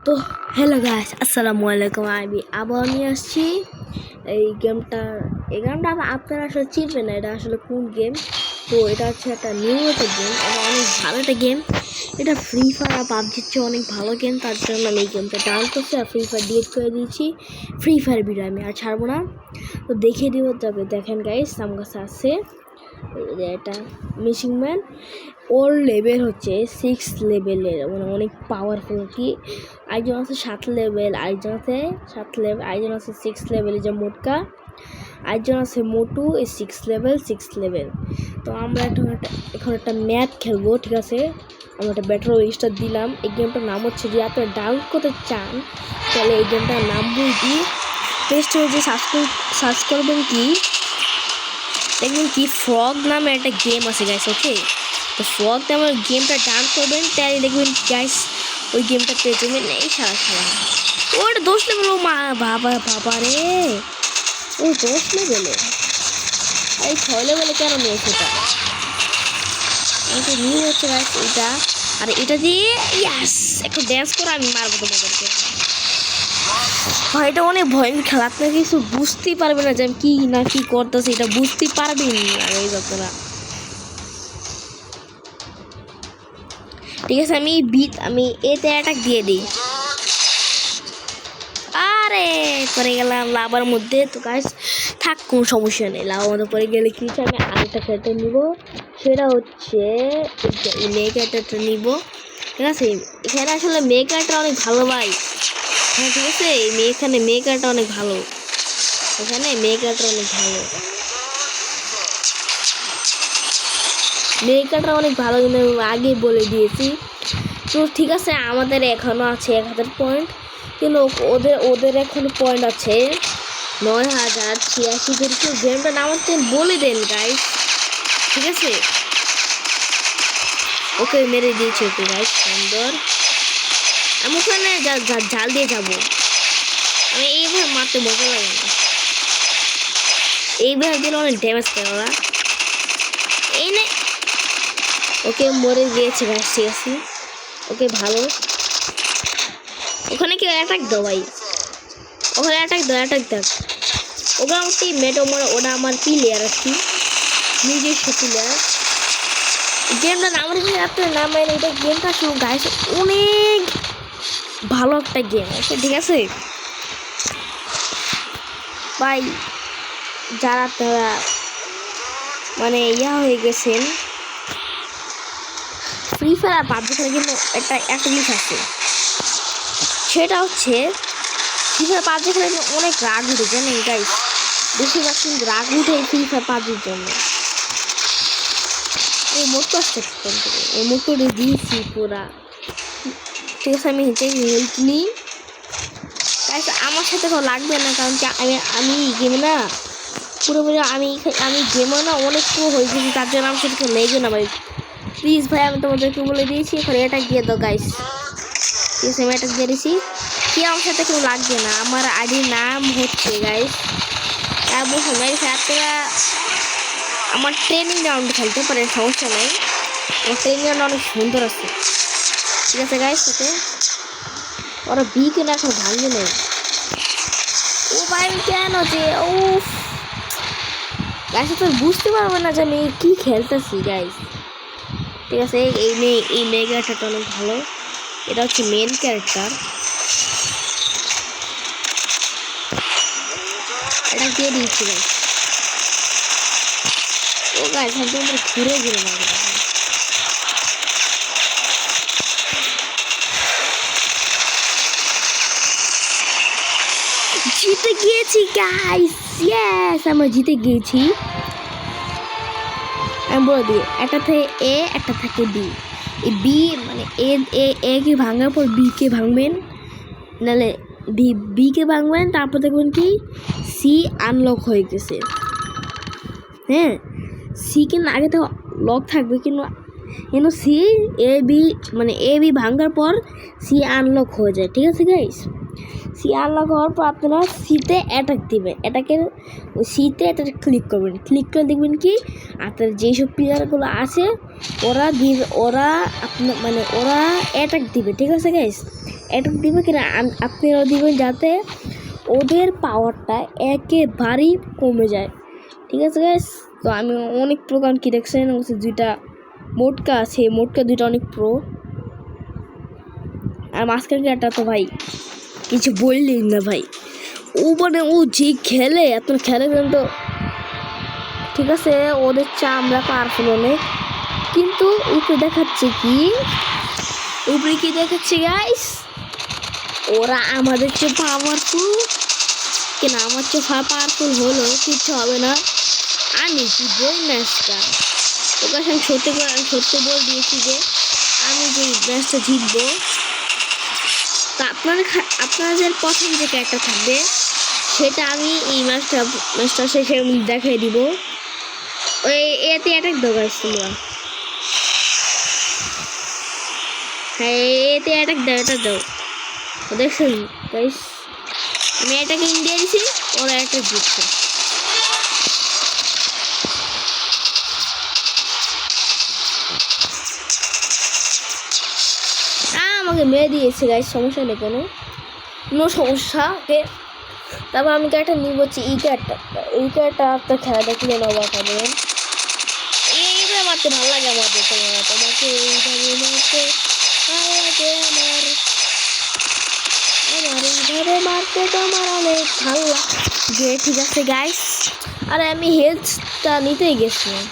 তো hello guys, আসসালামু আলাইকুম। আমি আবার নিয়ে আসছি এই গেমটা আপনারা আসলে চিনবেন না, এটা আসলে কোন গেম। তো এটা হচ্ছে একটা নিউ একটা গেম, এটা অনেক ভালো একটা গেম। এটা ফ্রি ফায়ার আর পাবজির চেয়ে অনেক ভালো গেম, তার জন্য আমি এই গেমটা ডাউনলোড করছি আর ফ্রি ফায়ার ডিলিট করে দিয়েছি। ফ্রি ফায়ার ভিডিও আমি আর ছাড়বো না, তো দেখিয়ে দিব। তবে দেখেন গাইস, আমার কাছে আছে এটা মিশিং ম্যান। ওর লেভেল হচ্ছে 6 লেভেলের, মানে অনেক পাওয়ারফুল। কি আরেকজন আছে 7 লেভেল, আরেকজন আছে 7 লেভেল, আরেকজন আছে 6 লেভেল, যে মোটকা। আরেকজন আছে মোটু, এই 6 লেভেল। তো আমরা এখন একটা ম্যাচ খেলবো, ঠিক আছে। আমরা একটা ব্যাটার রেজিস্টার দিলাম। এই গেমটার নাম হচ্ছে, যদি আপনারা ডাউনলোড করতে চান তাহলে এই গেমটার নাম বলছি প্লে স্টোরে যে সার্চ করবেন, কি দেখবেন কি ফ্রগ নামে একটা গেম আছে গাইস। ওকে, তো ফ্রগ নামের গেমটা ডাউনলোড করবেন, তাই দেখবেন গাইস ওই গেমটা পেয়ে যাবেন। এই সারা ওটা 10 লেভেল। ও মা বাবা রে, ও 10 লেভেলে, এই 6 লেভেলে কেন নিয়েছে এটা? এটা নিয়ে হচ্ছে গাইস এটা। আর এটা দিয়ে ইয়াস একটু ড্যান্স করে আমি মারবো তোমাদেরকে। এটা অনেক ভয়ঙ্কর খেলা, আপনারা কিছু বুঝতেই পারবে না যে আমি কি না কি করতেছি, এটা বুঝতেই পারবেন না ওই আপনারা। ঠিক আছে, আমি এতে অ্যাটাক দিয়ে দিই। আরে পরে গেলাম লাভার মধ্যে। তো গাইস থাক, কোনো সমস্যা নেই, লাভার মধ্যে পরে গেলে কি হচ্ছে, আমি আরেকটা ক্যারেক্টার নিব। সেটা হচ্ছে মেয়ে ক্যারেক্টারটা নিব, ঠিক আছে। এখানে আসলে মেয়ে ক্যারেক্টার অনেক ভালো ভাই। হ্যাঁ ঠিক আছে, এখানে মেয়ে ক্যারেক্টার অনেক ভালো, এখানে মেয়ে ক্যারেক্টার অনেক ভালো, মেয়ে ক্যারেক্টার অনেক ভালো, কিন্তু আগে বলে দিয়েছি। তো ঠিক আছে, আমাদের এখনও আছে 1000 পয়েন্ট, কিন্তু ওদের এখনো পয়েন্ট আছে 9086। কিন্তু গেমটা নাম হচ্ছে বলে দেন গাইস, ঠিক আছে। ওকে মেরে দিয়েছি, ওকে গাইস সুন্দর। আমি ওখানে জাল দিয়ে যাবো। আমি এইভাবে মারতে মজা লাগে না, এইভাবে দিলে অনেক ড্যামেজ করে ওরা। এই নে, ওকে মরে গিয়েছে গাইস, ঠিক আছে। ওকে ভালো, ওখানে কেউ অ্যাটাক দাও ভাই, ওখানে অ্যাটাক দাও। ওখানে আমার টিমমেট, ওটা আমার প্লেয়ার আর কি, নিজস্ব প্লেয়ার। গেমটা নাম রেখে আপনার নাম মানে এটা গেমটা শুরু গাইস, অনেক ভালো একটা গেম আছে, ঠিক আছে ভাই। যারা তারা মানে হয়ে গেছেন ফ্রি ফায়ার আর পাবজি খেলে, কিন্তু একটা জিনিস আছে, সেটা হচ্ছে ফ্রি ফায়ার পাবজি খেলে অনেক রাগ উঠে, জানেন গাইস। বেশিরভাগ কিন্তু রাগ উঠে ফ্রি ফায়ার পাবজির জন্য। এই মোট আসছে, এই মোটটা দিয়েছি পুরা, ঠিক আছে। আমি হেল্প নিই গাইস, আমার সাথে কেউ লাগবে না, কারণ কি আমি গেমে না পুরোপুরি আমি গেমে না অনেক পুরো হয়ে গেছি, তার জন্য আমার সাথে কেউ লেগে না ভাই। প্লিজ ভাই, আমি তোমাদেরকে বলে দিয়েছি, এখানে এটা দিয়ে দাও গাইস, ঠিক আছে। আমি এটা দিয়ে দিয়েছি, কি আমার সাথে কেউ লাগবে না। আমার আইডির নাম হচ্ছে গাইস আপনারা আমার ট্রেনিং গ্রাউন্ডে খেলতে পারেন, সমস্যা নেই। আমার ট্রেনিং গ্রাউন্ড অনেক সুন্দর আছে, ঠিক আছে গাইস। ওকে, ওরা বি কেনা এখন ভাঙবে নেই। ও ভাই কেন যে ও গাইস, তো বুঝতে পারবে না যে আমি কি খেলতেছি গাইস, ঠিক আছে। এই মেয়ে ক্যারেক্টারটা অনেক ভালো, এটা হচ্ছে মেন ক্যারেক্টার। এটা দিয়ে দিয়েছি গাইস। ও গাইস আমি তোমাদের ঘুরে মারবো। জিতে গিয়েছি গাইস, ইয়েস আমরা জিতে গিয়েছি। আমি বলে দিই, একটা থেকে এ, একটা থেকে বি। এই বি মানে এ কে ভাঙার পর বি কে ভাঙবেন, নাহলে বি কে ভাঙবেন, তারপর দেখবেন কি সি আনলক হয়ে গেছে। হ্যাঁ, সি কিন্তু আগে তো লক থাকবে, কিন্তু সি এ বি ভাঙার পর সি আনলক হয়ে যায়, ঠিক আছে গাইস। সি আনলক হওয়ার পর আপনারা সিতে অ্যাটাক দিবেন, সিতে অ্যাটাক ক্লিক করবেন, ক্লিক করে দেখবেন কি আপনার যেসব প্লেয়ারগুলো আছে ওরা আপনার ওরা অ্যাটাক দিবে, ঠিক আছে গাইস। অ্যাটাক দিবে কিনা আপনারা দিবেন যাতে ওদের পাওয়ারটা একেবারেই কমে যায়। ঠিক আছে গাইস, তো আমি অনেক প্রো কি দেখছেন দুইটা মোটকা আছে, মোটকা দুইটা অনেক প্রো। আর মাঝখান একটা তো ভাই কিছু বললেই না ভাই, ও মানে ও যে খেলে এত খেলে কিন্তু ঠিক আছে ওদের আমরা পাওয়ারফুল অনেক, কিন্তু উপরে দেখাচ্ছে গাইস ওরা আমাদের চেয়ে পাওয়ারফুল কিনা, আমার চেয়ে পাওয়ারফুল হলো কিচ্ছু হবে না, আমি জিতবো ম্যাচটা। ওকে আমি সত্যি বল দিয়েছি যে আমি যে ম্যাচটা জিতবো। তা আপনাদের প্রথম যে ক্যারেক্টার থাকবে সেটা আমি এই ম্যাচটা শেষে আমি দেখাই দিব। ওই এতে অ্যাটাক দাও গাইস তোমরা, হ্যাঁ এতে অ্যাটাক দাও, এটা দাও। দেখছেন গাইস আমি এটাকে ইন্ডিয়া দিছি, ওরা অ্যাটাক দিচ্ছে। আমাকে মেরে দিয়েছে গাইস, সমস্যা নেই, কোনো সমস্যা। ওকে তারপর আমি ক্যারেক্টার নিব হচ্ছে এই ক্যারেক্টার আপনার খেলা দেখলে অবাক হবেন। এইভাবে মারতে ভালো লাগে আমাদের, তোমাকে এইভাবে মারতে ভালো লাগে আমার এইভাবে মারতে তোমার অনেক ভালো লাগে। ঠিক আছে গাইস, আরে আমি হেলথটা নিতেই গেছিলাম।